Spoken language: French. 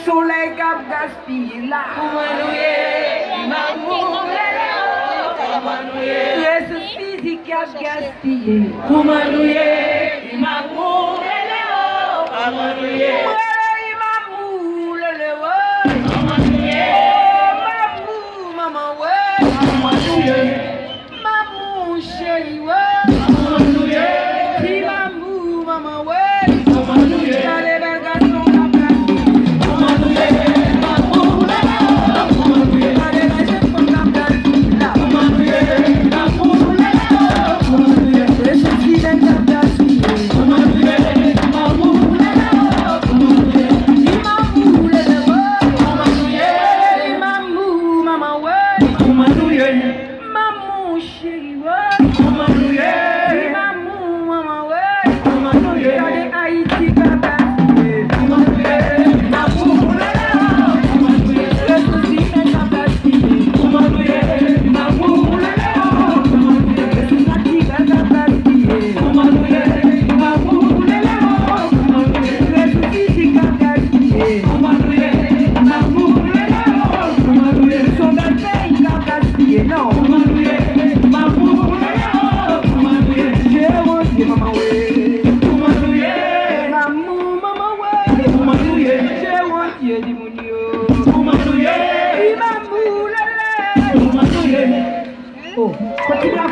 Soleil cap gaspille là. Stress physique cap gaspille. Mamou chérie Mamou maman allez bel garçon cap gaspille. Mamou chérie Mamou maman allez Haïti cap gaspille. Oh, continue à